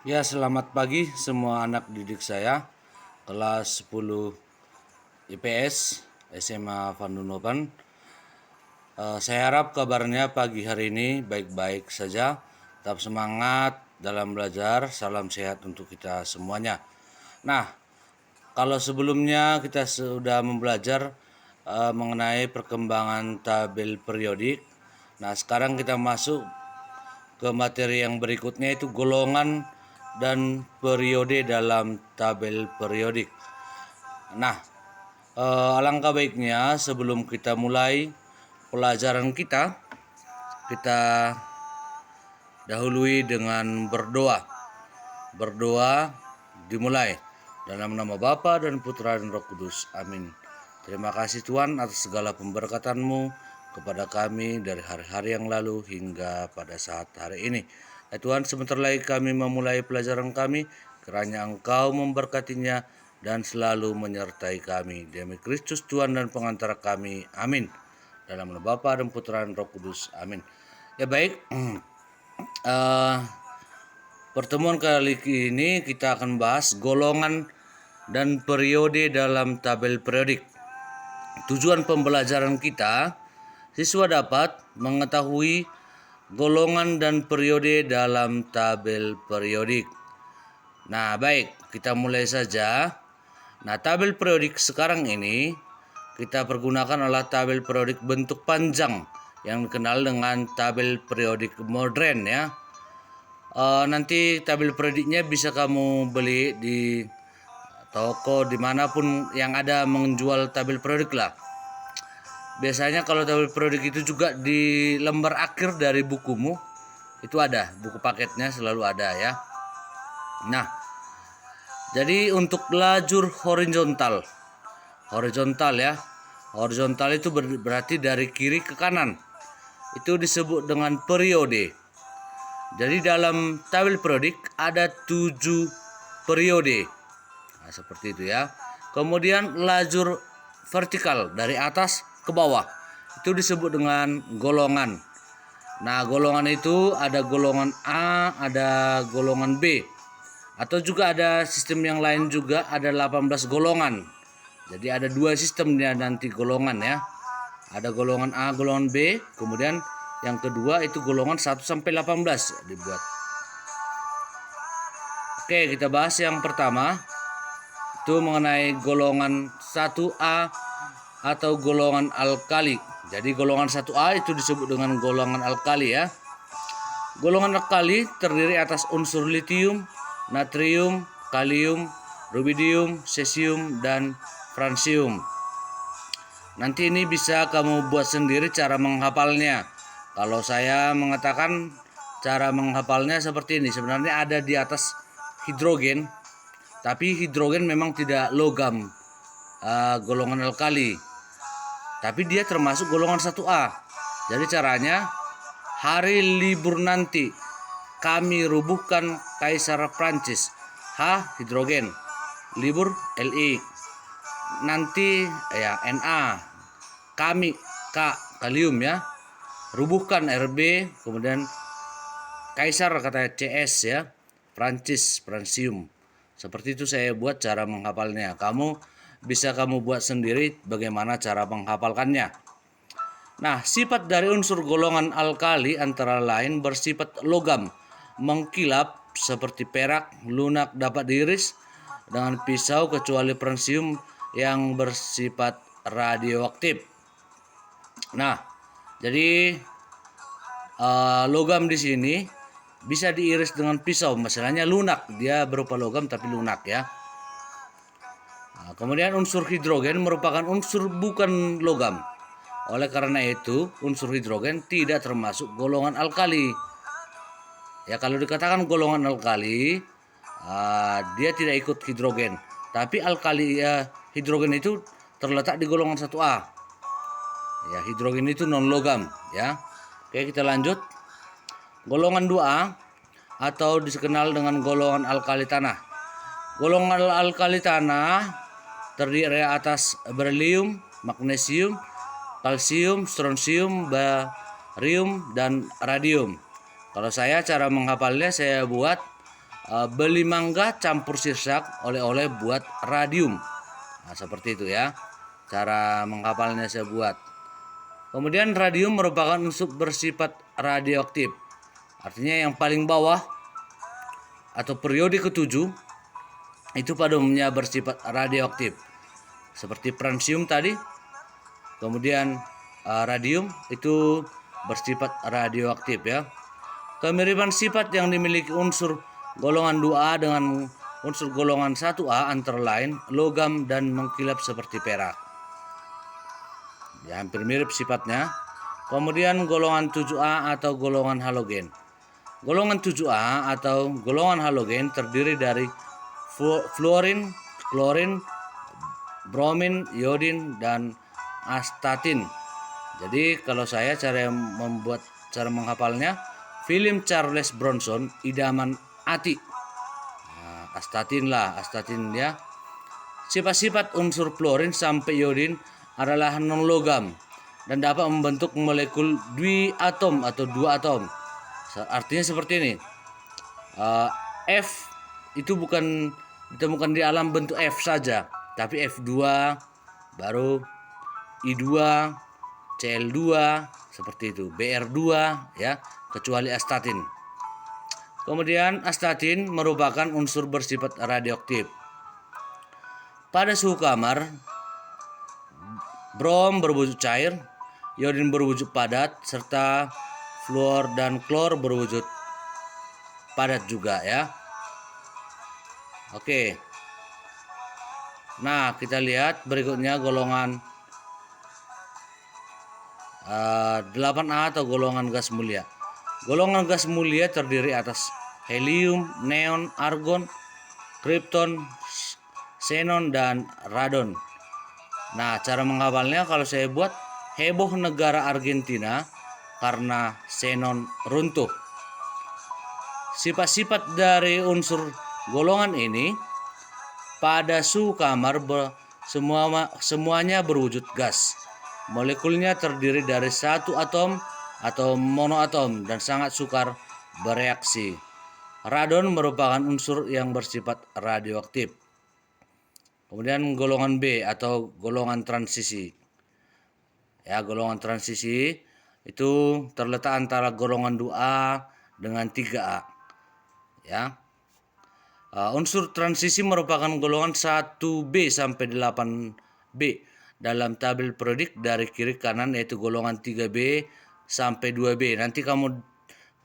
Ya, selamat pagi semua anak didik saya, kelas 10 IPS SMA Vandunopan. Saya harap kabarnya pagi hari ini baik-baik saja. Tetap semangat dalam belajar, salam sehat untuk kita semuanya. Nah, kalau sebelumnya kita sudah membelajar mengenai perkembangan tabel periodik. Nah, sekarang kita masuk ke materi yang berikutnya, itu golongan dan periode dalam tabel periodik. Nah, alangkah baiknya sebelum kita mulai pelajaran kita dahului dengan berdoa. Berdoa dimulai dalam nama Bapa dan Putra dan Roh Kudus. Amin. Terima kasih Tuhan atas segala pemberkatan-Mu kepada kami dari hari-hari yang lalu hingga pada saat hari ini. Ya Tuhan, sebentar lagi kami memulai pelajaran kami, kiranya Engkau memberkatinya dan selalu menyertai kami. Demi Kristus Tuhan dan pengantara kami. Amin. Dalam nama Bapa dan Putra dan Roh Kudus. Amin. Ya baik, pertemuan kali ini kita akan bahas golongan dan periode dalam tabel periodik. Tujuan pembelajaran kita, siswa dapat mengetahui golongan dan periode dalam tabel periodik. Nah, baik, kita mulai saja. Nah, tabel periodik sekarang ini kita pergunakan adalah tabel periodik bentuk panjang yang dikenal dengan tabel periodik modern ya. Nanti tabel periodiknya bisa kamu beli di toko dimanapun yang ada menjual tabel periodik lah. Biasanya kalau tabel periodik itu juga di lembar akhir dari bukumu itu ada, buku paketnya selalu ada ya. Nah, jadi untuk lajur horizontal ya, horizontal itu berarti dari kiri ke kanan, itu disebut dengan periode. Jadi dalam tabel periodik ada 7 periode. Nah, seperti itu ya. Kemudian lajur vertikal dari atas ke bawah itu disebut dengan golongan. Nah, golongan itu ada golongan A, ada golongan B. Atau juga ada sistem yang lain juga, ada 18 golongan. Jadi ada 2 sistemnya nanti golongan ya. Ada golongan A, golongan B, kemudian yang kedua itu golongan 1 sampai 18 dibuat. Oke, kita bahas yang pertama. Itu mengenai golongan 1A atau golongan alkali. Jadi golongan 1A itu disebut dengan golongan alkali ya. Golongan alkali terdiri atas unsur litium, natrium, kalium, rubidium, cesium, dan francium. Nanti ini bisa kamu buat sendiri cara menghafalnya. Kalau saya mengatakan cara menghafalnya seperti ini. Sebenarnya ada di atas hidrogen, tapi hidrogen memang tidak logam, golongan alkali. Tapi dia termasuk golongan 1A. Jadi caranya, hari libur nanti kami rubuhkan Kaisar Prancis. H, hidrogen. Libur, Li. Nanti ya Na. Kami, K, kalium ya. Rubuhkan Rb, kemudian Kaisar kata CS ya. Prancis, francium. Seperti itu saya buat cara menghafalnya. Bisa kamu buat sendiri bagaimana cara menghafalkannya. Nah, sifat dari unsur golongan alkali antara lain bersifat logam, mengkilap seperti perak, lunak dapat diiris dengan pisau kecuali francium yang bersifat radioaktif. Nah, jadi logam di sini bisa diiris dengan pisau, misalnya lunak, dia berupa logam tapi lunak ya. Nah, kemudian unsur hidrogen merupakan unsur bukan logam. Oleh karena itu, unsur hidrogen tidak termasuk golongan alkali. Ya, kalau dikatakan golongan alkali, dia tidak ikut hidrogen. Tapi alkali hidrogen itu terletak di golongan 1A. Ya, hidrogen itu non logam ya. Oke, kita lanjut. Golongan 2A atau dikenal dengan golongan alkali tanah. Golongan alkali tanah terdiri atas berlium, magnesium, kalsium, strontium, barium, dan radium. Kalau saya cara menghafalnya saya buat beli mangga campur sirsak, oleh-oleh buat radium. Nah, seperti itu ya cara menghafalnya saya buat. Kemudian radium merupakan unsur bersifat radioaktif. Artinya yang paling bawah atau periode ketujuh itu pada umumnya bersifat radioaktif. Seperti francium tadi. Kemudian radium itu bersifat radioaktif ya. Kemiripan sifat yang dimiliki unsur golongan 2A dengan unsur golongan 1A antara lain logam dan mengkilap seperti perak. Ya, hampir mirip sifatnya. Kemudian golongan 7A atau golongan halogen. Golongan 7A atau golongan halogen terdiri dari fluorin, klorin, bromin, iodin, dan astatin. Jadi kalau saya cara menghafalnya, film Charles Bronson, Idaman Ati. Nah, astatin ya. Sifat-sifat unsur fluorin sampai iodin adalah non logam dan dapat membentuk molekul dwiatom atau dua atom. Artinya seperti ini. F itu bukan ditemukan di alam bentuk F saja, tapi F2, baru I2, Cl2 seperti itu, Br2 ya, kecuali astatin. Kemudian astatin merupakan unsur bersifat radioaktif. Pada suhu kamar, brom berwujud cair, iodin berwujud padat, serta fluor dan klor berwujud padat juga ya. Oke. Nah, kita lihat berikutnya golongan 8A atau golongan gas mulia. Golongan gas mulia terdiri atas helium, neon, argon, krypton, xenon, dan radon. Nah, cara menghafalnya kalau saya buat, heboh negara Argentina karena xenon runtuh. Sifat-sifat dari unsur golongan ini pada suhu kamar semuanya berwujud gas. Molekulnya terdiri dari satu atom atau monoatom dan sangat sukar bereaksi. Radon merupakan unsur yang bersifat radioaktif. Kemudian golongan B atau golongan transisi. Ya, golongan transisi itu terletak antara golongan 2A dengan 3A. Ya. Unsur transisi merupakan golongan 1B sampai 8B dalam tabel periodik dari kiri ke kanan, yaitu golongan 3B sampai 2B. Nanti kamu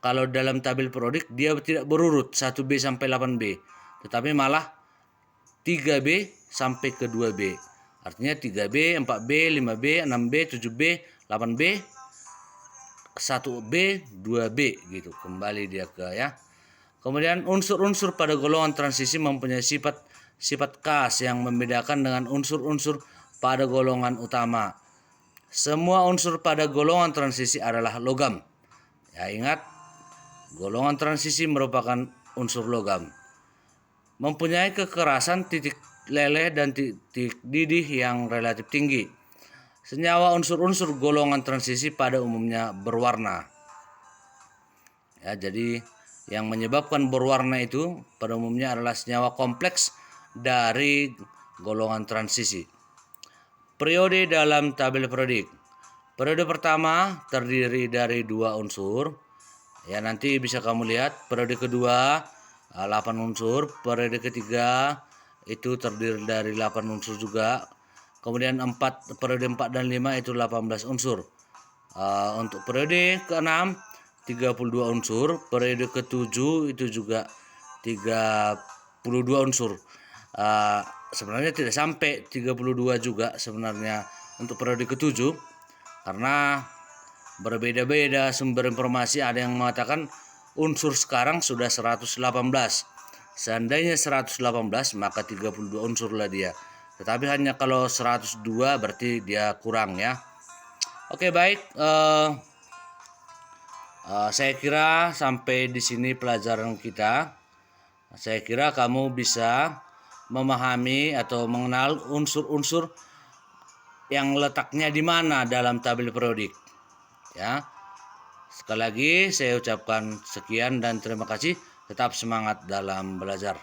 kalau dalam tabel periodik dia tidak berurut 1B sampai 8B, tetapi malah 3B sampai ke 2B. Artinya 3B, 4B, 5B, 6B, 7B, 8B, 1B, 2B gitu. Kembali dia ke ya. Kemudian unsur-unsur pada golongan transisi mempunyai sifat khas yang membedakan dengan unsur-unsur pada golongan utama. Semua unsur pada golongan transisi adalah logam. Ya, ingat, golongan transisi merupakan unsur logam. Mempunyai kekerasan titik leleh dan titik didih yang relatif tinggi. Senyawa unsur-unsur golongan transisi pada umumnya berwarna. Ya, jadi yang menyebabkan berwarna itu pada umumnya adalah senyawa kompleks dari golongan transisi. Periode dalam tabel periodik. Periode pertama terdiri dari 2 unsur. Ya, nanti bisa kamu lihat periode kedua 8 unsur, periode ketiga itu terdiri dari 8 unsur juga. Kemudian periode 4 dan 5 itu 18 unsur. Untuk periode ke-6 32 unsur, periode ke-7 itu juga 32 unsur. Sebenarnya tidak sampai 32 juga sebenarnya untuk periode ke-7 karena berbeda-beda sumber informasi. Ada yang mengatakan unsur sekarang sudah 118. Seandainya 118 maka 32 unsur lah dia. Tetapi hanya kalau 102 berarti dia kurang ya. Oke, baik. Saya kira sampai di sini pelajaran kita. Saya kira kamu bisa memahami atau mengenal unsur-unsur yang letaknya di mana dalam tabel periodik. Ya. Sekali lagi saya ucapkan sekian dan terima kasih. Tetap semangat dalam belajar.